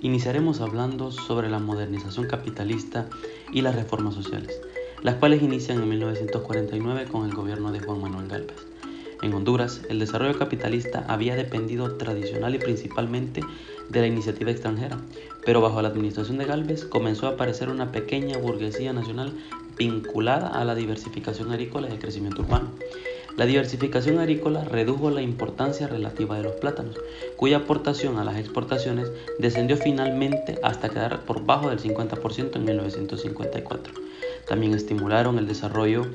Iniciaremos hablando sobre la modernización capitalista y las reformas sociales, las cuales inician en 1949 con el gobierno de Juan Manuel Gálvez. En Honduras, el desarrollo capitalista había dependido tradicional y principalmente de la iniciativa extranjera, pero bajo la administración de Gálvez comenzó a aparecer una pequeña burguesía nacional vinculada a la diversificación agrícola y el crecimiento urbano. La diversificación agrícola redujo la importancia relativa de los plátanos, cuya aportación a las exportaciones descendió finalmente hasta quedar por bajo del 50% en 1954. También estimularon el desarrollo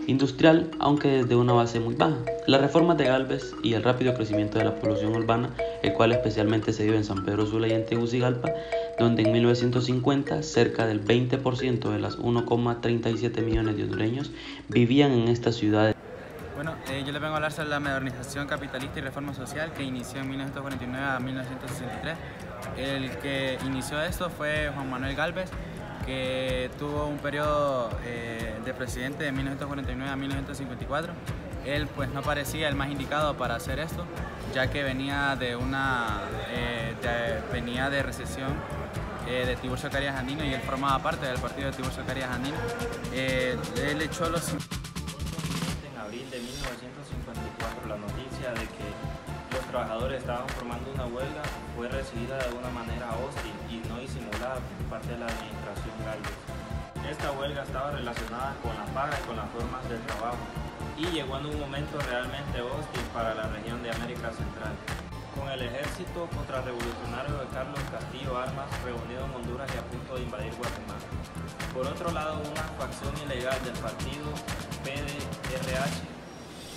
industrial, aunque desde una base muy baja. Las reformas de Gálvez y el rápido crecimiento de la población urbana, el cual especialmente se dio en San Pedro Sula y en Tegucigalpa, donde en 1950 cerca del 20% de las 1,37 millones de hondureños vivían en estas ciudades. Bueno, yo les vengo a hablar sobre la modernización capitalista y reforma social que inició en 1949 a 1963. El que inició esto fue Juan Manuel Gálvez, que tuvo un periodo de presidente de 1949 a 1954. Él pues no parecía el más indicado para hacer esto, ya que venía de recesión de Tiburcio Carías Andino, y él formaba parte del partido de Tiburcio Carías Andino. Él echó los... En abril de 1954, la noticia de que los trabajadores estaban formando una huelga fue recibida de una manera hostil y no disimulada por parte de la administración Gálvez. Esta huelga estaba relacionada con la paga y con las formas de trabajo, y llegó en un momento realmente hostil para la región de América Central, con el ejército contrarrevolucionario de Carlos Castillo Armas reunido en Honduras y a punto de invadir Guatemala. Por otro lado, una facción ilegal del partido PDRH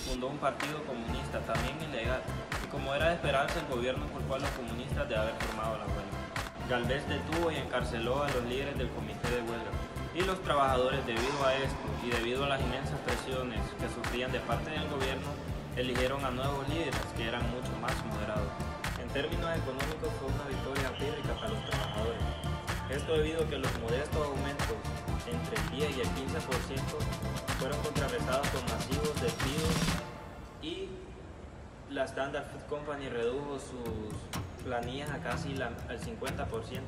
fundó un partido comunista también ilegal, y como era de esperarse, el gobierno culpó a los comunistas de haber formado la huelga. Gálvez detuvo y encarceló a los líderes del comité de huelga, y los trabajadores, debido a esto y debido a las inmensas presiones que sufrían de parte del gobierno, eligieron a nuevos líderes que eran mucho más moderados. En términos económicos fue una victoria pírrica para los trabajadores. Esto debido a que los modestos aumentos entre el 10 y el 15% fueron contrarrestados con masivos despidos, y la Standard Food Company redujo sus planillas a casi al 50%.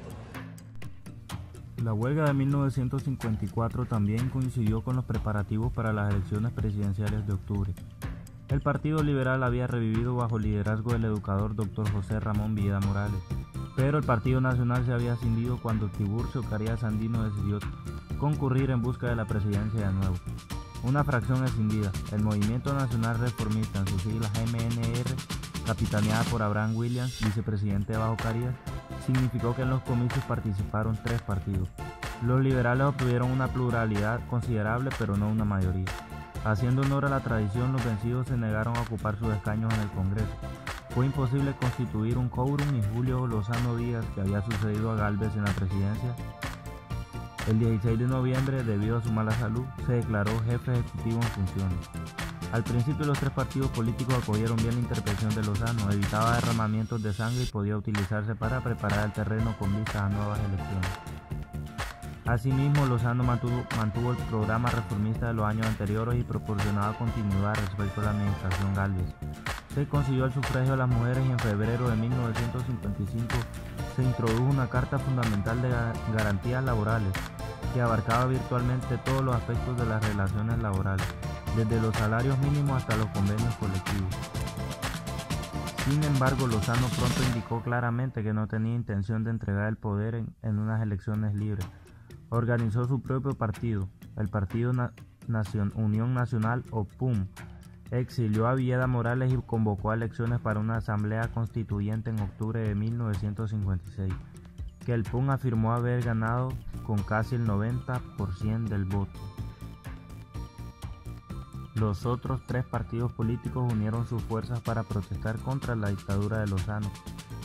La huelga de 1954 también coincidió con los preparativos para las elecciones presidenciales de octubre. El Partido Liberal había revivido bajo el liderazgo del educador Dr. José Ramón Villeda Morales, pero el Partido Nacional se había cindido cuando Tiburcio Carías Andino decidió concurrir en busca de la presidencia de nuevo. Una fracción escindida, el Movimiento Nacional Reformista, en sus siglas MNR, capitaneada por Abraham Williams, vicepresidente de Bajo Carías, significó que en los comicios participaron 3 partidos. Los liberales obtuvieron una pluralidad considerable, pero no una mayoría. Haciendo honor a la tradición, los vencidos se negaron a ocupar sus escaños en el Congreso. Fue imposible constituir un quórum, y Julio Lozano Díaz, que había sucedido a Gálvez en la presidencia, el 16 de noviembre, debido a su mala salud, se declaró jefe ejecutivo en funciones. Al principio, los 3 partidos políticos acogieron bien la intervención de Lozano, evitaba derramamientos de sangre y podía utilizarse para preparar el terreno con vistas a nuevas elecciones. Asimismo, Lozano mantuvo el programa reformista de los años anteriores y proporcionaba continuidad respecto a la administración Gálvez. Se consiguió el sufragio de las mujeres, y en febrero de 1955 se introdujo una Carta Fundamental de Garantías Laborales que abarcaba virtualmente todos los aspectos de las relaciones laborales, desde los salarios mínimos hasta los convenios colectivos. Sin embargo, Lozano pronto indicó claramente que no tenía intención de entregar el poder en unas elecciones libres. Organizó su propio partido, el Partido Unión Nacional, o PUM, exilió a Villeda Morales y convocó a elecciones para una asamblea constituyente en octubre de 1956, que el PUM afirmó haber ganado con casi el 90% del voto. Los otros 3 partidos políticos unieron sus fuerzas para protestar contra la dictadura de Lozano,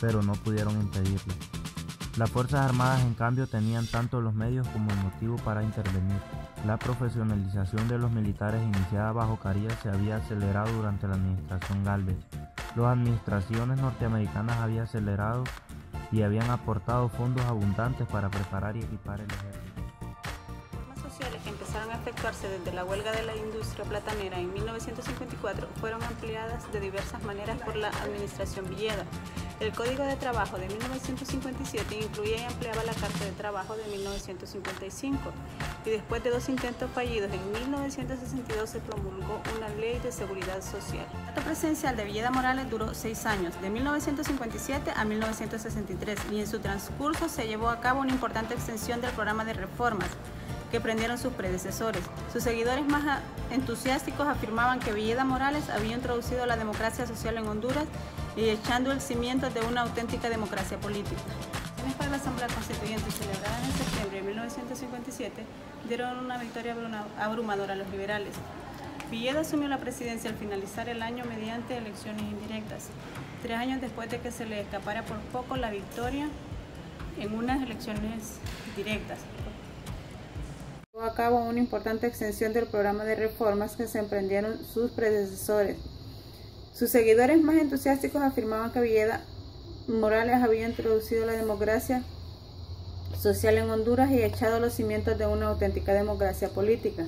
pero no pudieron impedirlo. Las Fuerzas Armadas, en cambio, tenían tanto los medios como el motivo para intervenir. La profesionalización de los militares iniciada bajo Carías se había acelerado durante la administración Gálvez. Las administraciones norteamericanas habían acelerado y habían aportado fondos abundantes para preparar y equipar el ejército. Las reformas sociales que empezaron a efectuarse desde la huelga de la industria platanera en 1954 fueron ampliadas de diversas maneras por la administración Villeda. El Código de Trabajo de 1957 incluía y ampliaba la Carta de Trabajo de 1955 y después de 2 intentos fallidos en 1962 se promulgó una ley de seguridad social. El mandato presidencial de Villeda Morales duró 6 años, de 1957 a 1963, y en su transcurso se llevó a cabo una importante extensión del programa de reformas que prendieron sus predecesores. Sus seguidores más entusiásticos afirmaban que Villeda Morales había introducido la democracia social en Honduras y echando el cimiento de una auténtica democracia política. Las elecciones para la Asamblea Constituyente celebradas en septiembre de 1957 dieron una victoria abrumadora a los liberales. Villeda asumió la presidencia al finalizar el año mediante elecciones indirectas, 3 años después de que se le escapara por poco la victoria en unas elecciones directas. Llevó a cabo una importante extensión del programa de reformas que se emprendieron sus predecesores. Sus seguidores más entusiásticos afirmaban que Villeda Morales había introducido la democracia social en Honduras y echado los cimientos de una auténtica democracia política.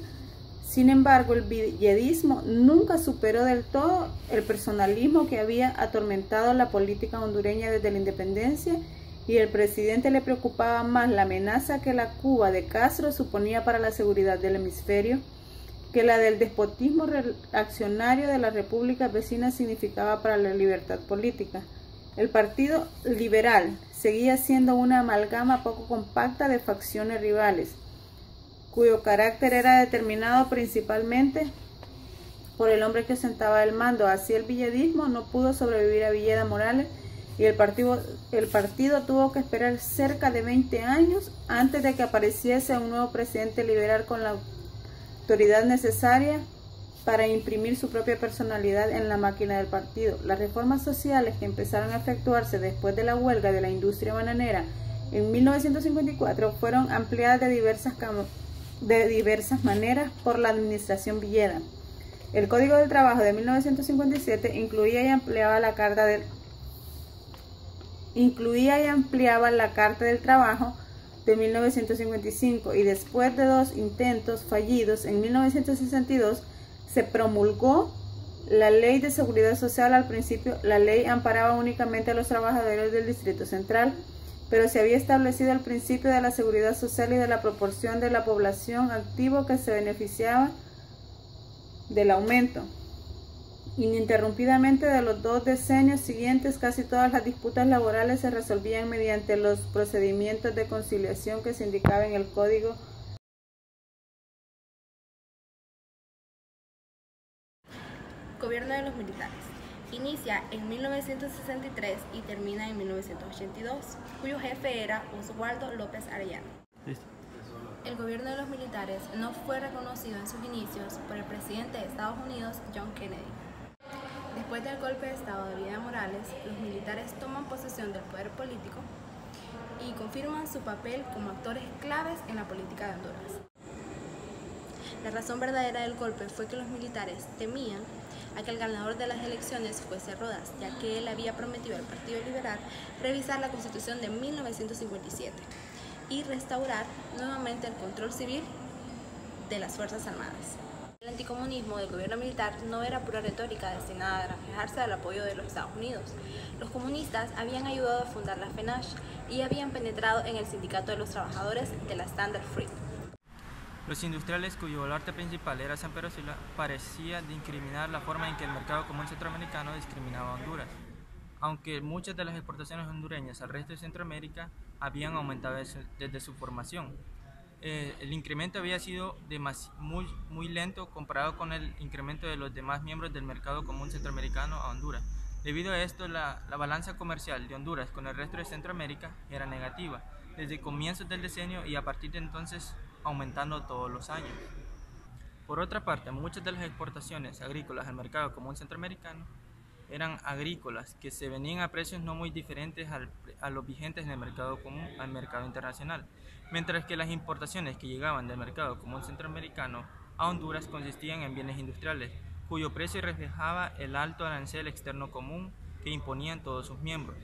Sin embargo, el villedismo nunca superó del todo el personalismo que había atormentado la política hondureña desde la independencia, y al presidente le preocupaba más la amenaza que la Cuba de Castro suponía para la seguridad del hemisferio que la del despotismo reaccionario de las repúblicas vecinas significaba para la libertad política. El Partido Liberal seguía siendo una amalgama poco compacta de facciones rivales, cuyo carácter era determinado principalmente por el hombre que ostentaba el mando. Así el villedismo no pudo sobrevivir a Villeda Morales y el partido tuvo que esperar cerca de 20 años antes de que apareciese un nuevo presidente liberal con la autoridad necesaria para imprimir su propia personalidad en la máquina del partido. Las reformas sociales que empezaron a efectuarse después de la huelga de la industria bananera en 1954 fueron ampliadas de diversas maneras por la administración Villeda. El Código del Trabajo de 1957 incluía y ampliaba la Carta del Trabajo de 1955, y después de 2 intentos fallidos en 1962 se promulgó la Ley de Seguridad Social. Al principio la ley amparaba únicamente a los trabajadores del Distrito Central, pero se había establecido el principio de la seguridad social y de la proporción de la población activa que se beneficiaba del aumento. Ininterrumpidamente de los 2 decenios siguientes, casi todas las disputas laborales se resolvían mediante los procedimientos de conciliación que se indicaba en el Código. Gobierno de los militares. Inicia en 1963 y termina en 1982, cuyo jefe era Oswaldo López Arellano. El gobierno de los militares no fue reconocido en sus inicios por el presidente de Estados Unidos, John Kennedy. Después del golpe de Estado de Villeda Morales, los militares toman posesión del poder político y confirman su papel como actores claves en la política de Honduras. La razón verdadera del golpe fue que los militares temían a que el ganador de las elecciones fuese Rodas, ya que él había prometido al Partido Liberal revisar la Constitución de 1957 y restaurar nuevamente el control civil de las Fuerzas Armadas. El anticomunismo del gobierno militar no era pura retórica destinada a reflejarse del apoyo de los Estados Unidos. Los comunistas habían ayudado a fundar la FENASH y habían penetrado en el sindicato de los trabajadores de la Standard Fruit. Los industriales, cuyo baluarte principal era San Pedro Sula, parecían discriminar la forma en que el mercado común centroamericano discriminaba a Honduras. Aunque muchas de las exportaciones hondureñas al resto de Centroamérica habían aumentado desde su formación, el incremento había sido muy lento comparado con el incremento de los demás miembros del mercado común centroamericano a Honduras. Debido a esto, la balanza comercial de Honduras con el resto de Centroamérica era negativa desde comienzos del decenio y a partir de entonces aumentando todos los años. Por otra parte, muchas de las exportaciones agrícolas al mercado común centroamericano eran agrícolas que se vendían a precios no muy diferentes a los vigentes en el mercado común al mercado internacional, mientras que las importaciones que llegaban del mercado común centroamericano a Honduras consistían en bienes industriales, cuyo precio reflejaba el alto arancel externo común que imponían todos sus miembros.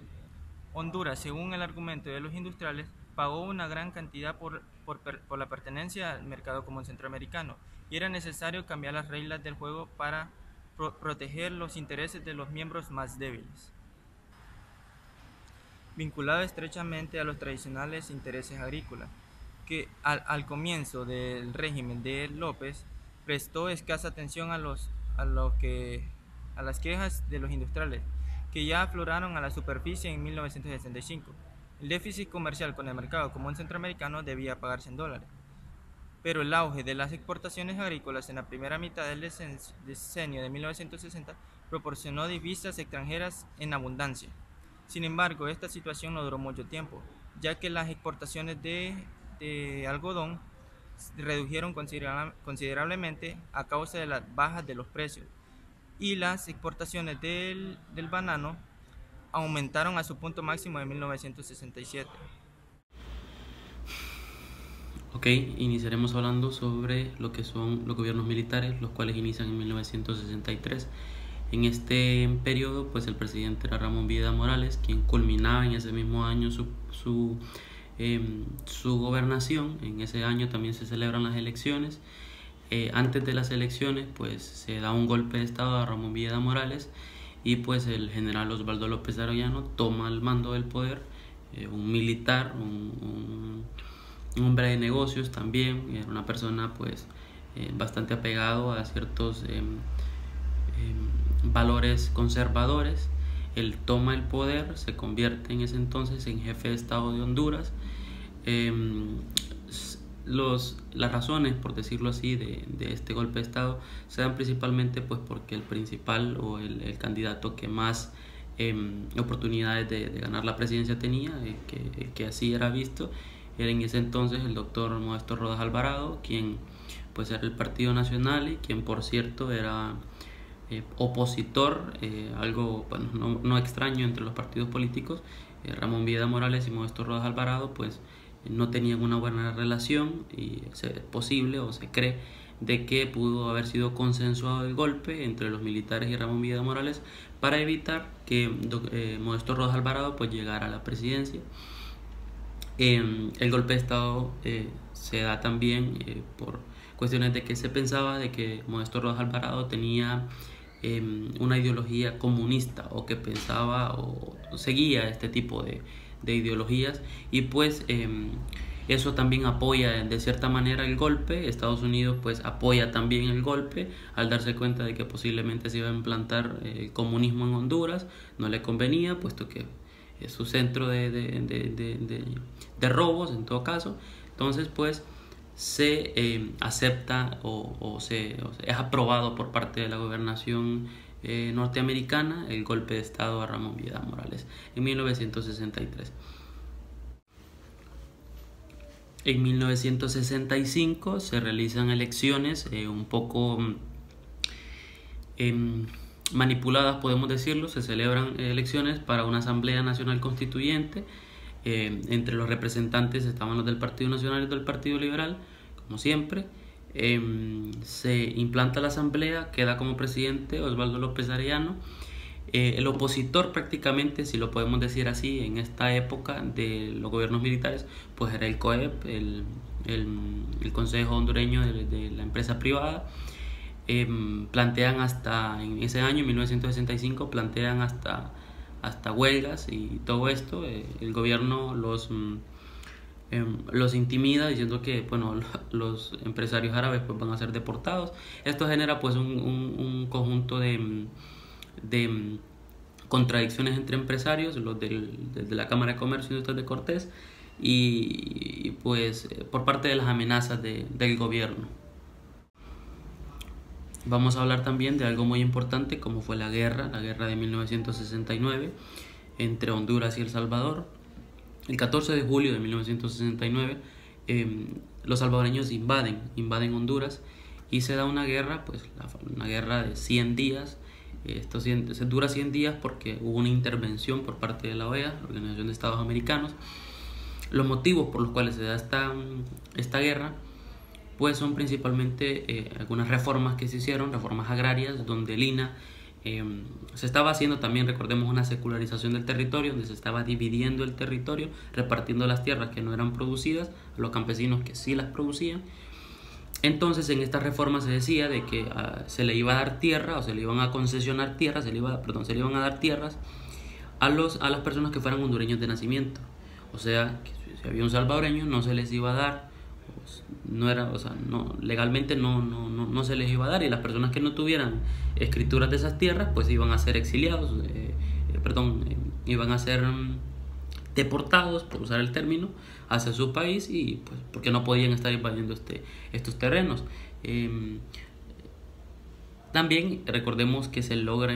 Honduras, según el argumento de los industriales, pagó una gran cantidad por por la pertenencia al mercado común centroamericano y era necesario cambiar las reglas del juego para proteger los intereses de los miembros más débiles. Vinculado estrechamente a los tradicionales intereses agrícolas, que al comienzo del régimen de López prestó escasa atención a las quejas de los industriales, que ya afloraron a la superficie en 1965. El déficit comercial con el mercado común centroamericano debía pagarse en dólares, pero el auge de las exportaciones agrícolas en la primera mitad del decenio de 1960 proporcionó divisas extranjeras en abundancia. Sin embargo, esta situación no duró mucho tiempo, ya que las exportaciones de algodón redujeron considerablemente a causa de las bajas de los precios, y las exportaciones del banano aumentaron a su punto máximo en 1967. Ok, iniciaremos hablando sobre lo que son los gobiernos militares, los cuales inician en 1963. En este periodo, pues el presidente era Ramón Villeda Morales, quien culminaba en ese mismo año su gobernación. En ese año también se celebran las elecciones. Antes de las elecciones, pues se da un golpe de estado a Ramón Villeda Morales y pues el general Osvaldo López Arellano toma el mando del poder, un militar, un hombre de negocios también, era una persona pues bastante apegado a ciertos valores conservadores. Él toma el poder, se convierte en ese entonces en jefe de Estado de Honduras. Las razones, por decirlo así, de este golpe de Estado se dan principalmente pues porque el principal o el candidato que más oportunidades de ganar la presidencia tenía, que así era visto, era en ese entonces el doctor Modesto Rodas Alvarado, quien pues era el Partido Nacional y quien por cierto era opositor, algo bueno, no extraño entre los partidos políticos. Ramón Villeda Morales y Modesto Rodas Alvarado pues no tenían una buena relación y es posible o se cree de que pudo haber sido consensuado el golpe entre los militares y Ramón Villeda Morales para evitar que Modesto Rodas Alvarado pues llegara a la presidencia. El golpe de Estado se da también por cuestiones de que se pensaba de que Modesto Rodas Alvarado tenía una ideología comunista o que pensaba o seguía este tipo de ideologías y pues eso también apoya de cierta manera el golpe. Estados Unidos pues apoya también el golpe al darse cuenta de que posiblemente se iba a implantar el comunismo en Honduras. No le convenía puesto que es su centro de robos en todo caso. Entonces pues se acepta o es aprobado por parte de la gobernación norteamericana el golpe de Estado a Ramón Villeda Morales en 1963. En 1965 se realizan elecciones un poco manipuladas, podemos decirlo. Se celebran elecciones para una Asamblea Nacional Constituyente. Entre los representantes estaban los del Partido Nacional y del Partido Liberal, como siempre. Se implanta la asamblea, queda como presidente Osvaldo López Arellano. El opositor prácticamente, si lo podemos decir así, en esta época de los gobiernos militares, pues era el COEP, el Consejo Hondureño de la empresa privada. Plantean hasta, en ese año, 1965, plantean hasta huelgas y todo esto. El gobierno los intimida diciendo que bueno, los empresarios árabes pues van a ser deportados. Esto genera pues un conjunto de contradicciones entre empresarios, los de la Cámara de Comercio y Industrial de Cortés y pues por parte de las amenazas del gobierno. Vamos a hablar también de algo muy importante como fue la guerra de 1969 entre Honduras y El Salvador. El 14 de julio de 1969 los salvadoreños invaden Honduras y se da una guerra, pues una guerra de 100 días. Esto dura 100 días porque hubo una intervención por parte de la OEA, la Organización de Estados Americanos. Los motivos por los cuales se da esta guerra pues son principalmente algunas reformas que se hicieron, reformas agrarias, donde el INA se estaba haciendo también, recordemos, una secularización del territorio, donde se estaba dividiendo el territorio, repartiendo las tierras que no eran producidas a los campesinos que sí las producían. Entonces en esta reforma se decía de que se le iba a dar tierra, o se le iban a concesionar tierras, se le iban a dar tierras a las personas que fueran hondureños de nacimiento. O sea, que si había un salvadoreño no se les iba a dar, legalmente no se les iba a dar, y las personas que no tuvieran escrituras de esas tierras pues iban a ser exiliados, iban a ser deportados, por usar el término, hacia su país, y pues porque no podían estar invadiendo estos terrenos. También recordemos que se logra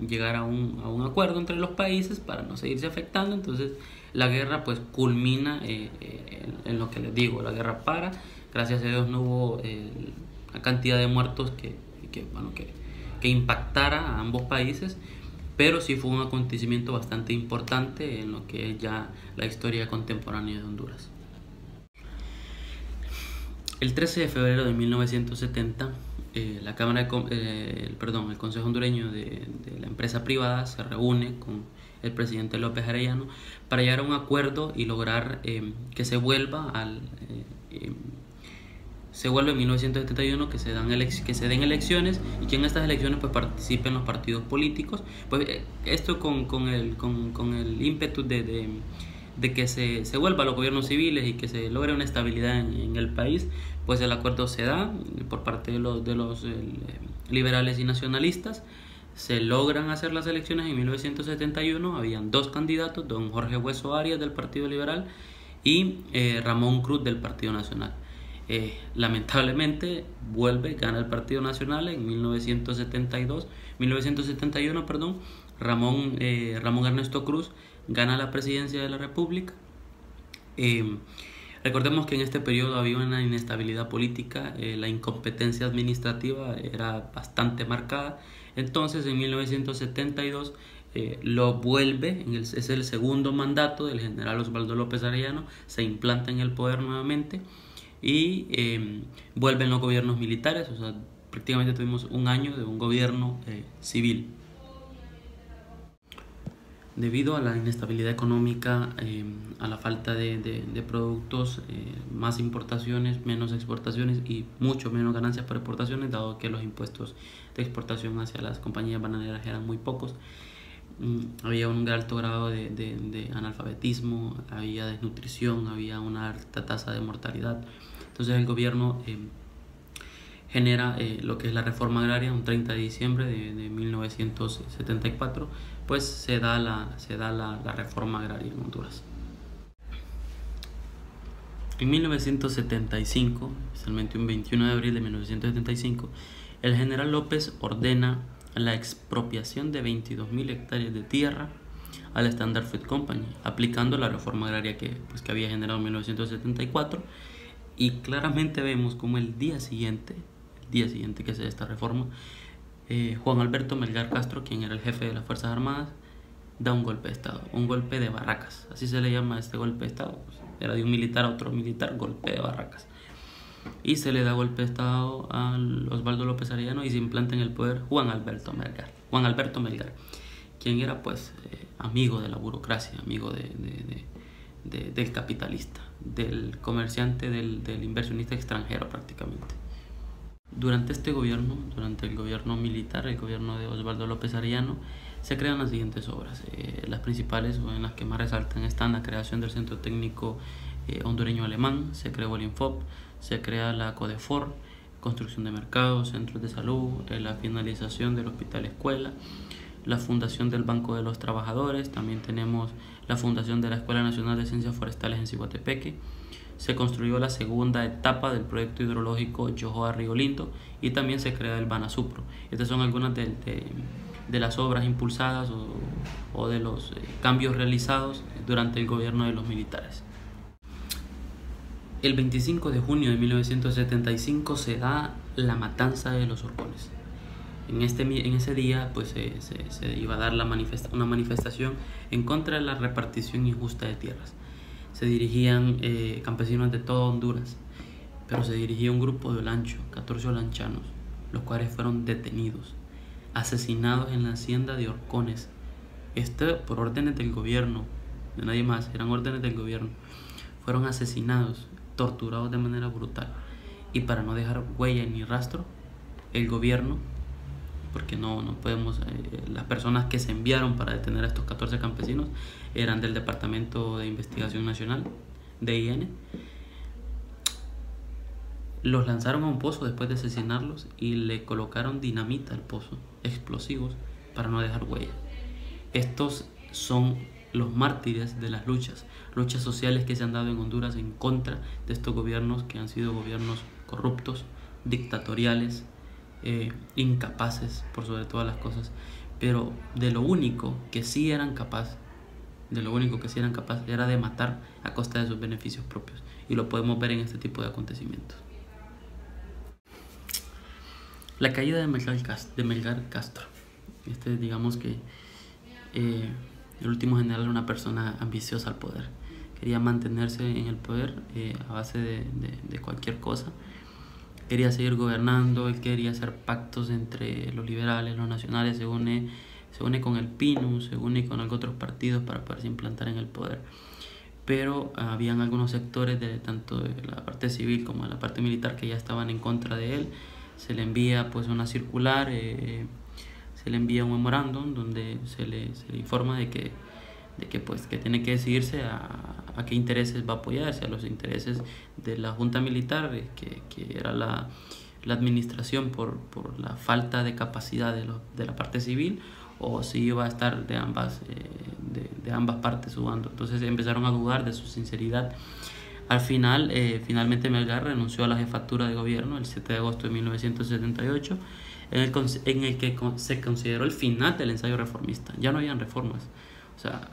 llegar a un acuerdo entre los países para no seguirse afectando. Entonces la guerra pues culmina en lo que les digo, la guerra para, gracias a Dios no hubo la cantidad de muertos que impactara a ambos países, pero sí fue un acontecimiento bastante importante en lo que es ya la historia contemporánea de Honduras. El 13 de febrero de 1970, el Consejo Hondureño de la empresa privada se reúne con el presidente López Arellano para llegar a un acuerdo y lograr que se vuelva en 1971 que se den elecciones, y que en estas elecciones pues participen los partidos políticos. Pues esto con el ímpetu de que se vuelva a los gobiernos civiles y que se logre una estabilidad en el país. Pues el acuerdo se da por parte de los liberales y nacionalistas. Se logran hacer las elecciones en 1971. Habían dos candidatos, don Jorge Hueso Arias del Partido Liberal y Ramón Cruz del Partido Nacional. Lamentablemente gana el Partido Nacional en 1971, Ramón Ernesto Cruz gana la presidencia de la República. Recordemos que en este periodo había una inestabilidad política, la incompetencia administrativa era bastante marcada. Entonces en 1972 lo vuelve, es el segundo mandato del general Osvaldo López Arellano, se implanta en el poder nuevamente y vuelven los gobiernos militares. O sea, prácticamente tuvimos un año de un gobierno civil. Debido a la inestabilidad económica, a la falta de productos, más importaciones, menos exportaciones y mucho menos ganancias por exportaciones, dado que los impuestos de exportación hacia las compañías bananeras eran muy pocos, había un alto grado de analfabetismo, había desnutrición, había una alta tasa de mortalidad. Entonces el gobierno genera lo que es la reforma agraria. Un 30 de diciembre de 1974 pues se da la reforma agraria en Honduras. En 1975, especialmente un 21 de abril de 1975, el general López ordena la expropiación de 22.000 hectáreas de tierra al Standard Food Company, aplicando la reforma agraria que había generado en 1974. Y claramente vemos como el día siguiente que se da esta reforma, Juan Alberto Melgar Castro, quien era el jefe de las Fuerzas Armadas, da un golpe de Estado, un golpe de barracas, así se le llama este golpe de Estado. Era de un militar a otro militar, golpe de barracas. Y se le da golpe de Estado a Osvaldo López Arellano y se implanta en el poder Juan Alberto Melgar, quien era amigo de la burocracia, amigo del capitalista, del comerciante, del inversionista extranjero prácticamente. Durante el gobierno militar, el gobierno de Osvaldo López Arellano, se crean las siguientes obras. Las principales, o en las que más resaltan, están la creación del Centro Técnico Hondureño Alemán, se creó el Infop, se crea la CODEFOR, construcción de mercados, centros de salud, la finalización del hospital escuela, la fundación del Banco de los Trabajadores. También tenemos la fundación de la Escuela Nacional de Ciencias Forestales en Ciguatepeque. Se construyó la segunda etapa del proyecto hidrológico Yojoa Río Lindo y también se crea el Banasupro. Estas son algunas de las obras impulsadas o de los cambios realizados durante el gobierno de los militares. El 25 de junio de 1975 se da la matanza de los Orcones. En ese día pues se iba a dar una manifestación en contra de la repartición injusta de tierras. Se dirigían campesinos de todo Honduras, pero se dirigía un grupo de Olancho, 14 olanchanos, los cuales fueron detenidos. asesinados en la hacienda de Horcones. Por órdenes del gobierno, de nadie más, eran órdenes del gobierno. Fueron asesinados, torturados de manera brutal. Y para no dejar huella ni rastro, el gobierno, porque no podemos, las personas que se enviaron para detener a estos 14 campesinos eran del Departamento de Investigación Nacional, DIN, los lanzaron a un pozo después de asesinarlos y le colocaron dinamita al pozo, explosivos, para no dejar huella. Estos son los mártires de las luchas sociales que se han dado en Honduras en contra de estos gobiernos que han sido gobiernos corruptos, dictatoriales, incapaces por sobre todas las cosas. Pero de lo único que sí eran capaces era de matar a costa de sus beneficios propios, y lo podemos ver en este tipo de acontecimientos. La caída de Melgar Castro. Digamos que el último general era una persona ambiciosa al poder. Quería mantenerse en el poder a base de cualquier cosa. Quería seguir gobernando, él quería hacer pactos entre los liberales, los nacionales, se une con el PINU, se une con otros partidos para poderse implantar en el poder. Pero habían algunos sectores, tanto de la parte civil como de la parte militar, que ya estaban en contra de él. Se le envía pues una circular, se le envía un memorándum donde se le informa de que tiene que decidirse a qué intereses va a apoyarse, a los intereses de la junta militar, que era la administración por la falta de capacidad de la parte civil, o si iba a estar de ambas partes su bando. Entonces empezaron a dudar de su sinceridad. Al final, finalmente Melgar renunció a la jefatura de gobierno el 7 de agosto de 1978, en el que se consideró el final del ensayo reformista. Ya no habían reformas, o sea,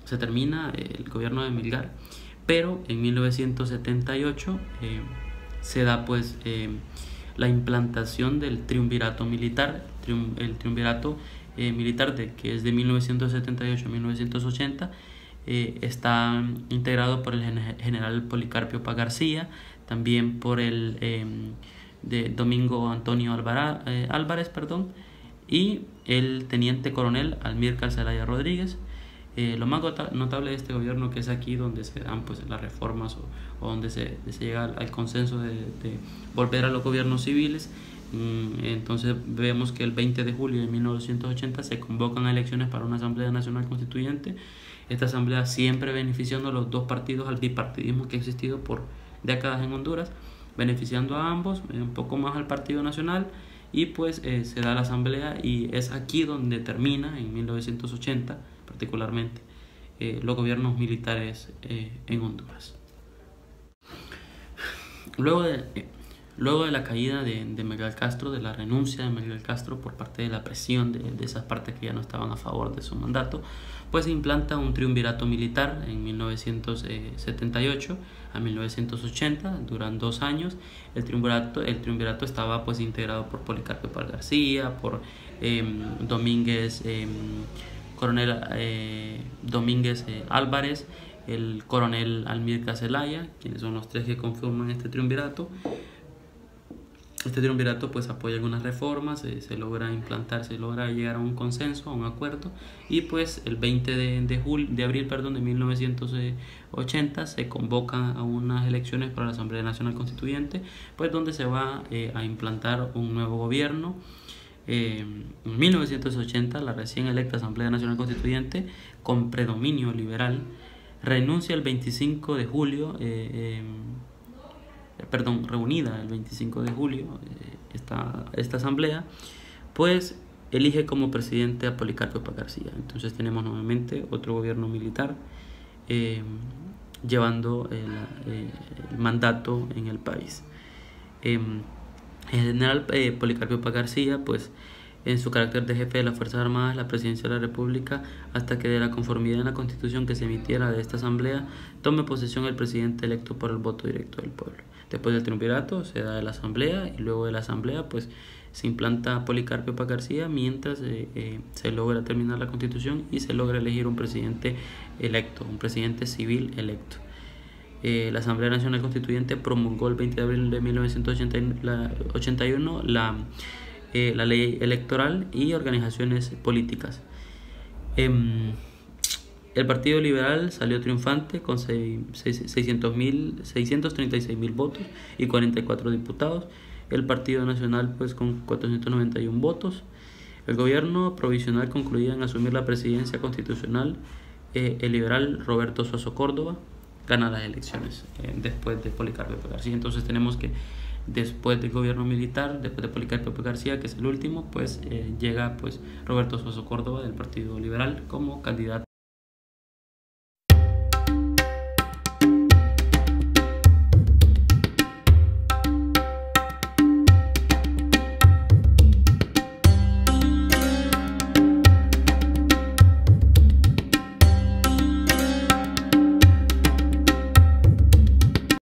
se termina el gobierno de Melgar. Pero en 1978 se da pues la implantación del triunvirato militar, el triunvirato militar que es de 1978 a 1980. Está integrado por el general Policarpio Paz García, también por el de Domingo Antonio Álvarez, y el teniente coronel Almílcar Zelaya Rodríguez. Lo más notable de este gobierno, que es aquí donde se dan pues las reformas o donde se llega al consenso de volver a los gobiernos civiles. Entonces vemos que el 20 de julio de 1980 se convocan a elecciones para una Asamblea Nacional Constituyente. Esta asamblea siempre beneficiando a los dos partidos, al bipartidismo que ha existido por décadas en Honduras, beneficiando a ambos, un poco más al Partido Nacional, y pues se da la asamblea, y es aquí donde termina, en 1980 particularmente, los gobiernos militares en Honduras. Luego de la caída de Melgar Castro, de la renuncia de Melgar Castro por parte de la presión de esas partes que ya no estaban a favor de su mandato, pues se implanta un triunvirato militar en 1978 a 1980, duran 2 años. El triunvirato estaba pues integrado por Policarpio Paz García, por coronel Domínguez Álvarez, el coronel Almílcar Zelaya, quienes son los tres que conforman este triunvirato. Este triunvirato pues apoya algunas reformas, se logra implantar, se logra llegar a un consenso, a un acuerdo, y pues el 20 de abril de 1980 se convoca a unas elecciones para la Asamblea Nacional Constituyente, pues donde se va a implantar un nuevo gobierno. En 1980 la recién electa Asamblea Nacional Constituyente, con predominio liberal, renuncia el 25 de julio, reunida el 25 de julio esta asamblea, pues elige como presidente a Policarpio Paz García. Entonces tenemos nuevamente otro gobierno militar llevando el mandato en el país. El general Policarpio Paz García, pues en su carácter de jefe de las Fuerzas Armadas, la presidencia de la República, hasta que de la conformidad en la Constitución que se emitiera de esta asamblea tome posesión el presidente electo por el voto directo del pueblo. Después del triunvirato se da la asamblea, y luego de la asamblea pues se implanta Policarpio Paz García, mientras se logra terminar la Constitución y se logra elegir un presidente electo, un presidente civil electo. La Asamblea Nacional Constituyente promulgó el 20 de abril de 1981 la ley electoral y organizaciones políticas. El Partido Liberal salió triunfante con 636.000 votos y 44 diputados. El Partido Nacional pues con 491 votos. El gobierno provisional concluía en asumir la presidencia constitucional. El liberal Roberto Suazo Córdoba gana las elecciones después de Policarpio P. García. Entonces tenemos que después del gobierno militar, después de Policarpio P. García, que es el último, pues llega pues Roberto Suazo Córdoba del Partido Liberal como candidato.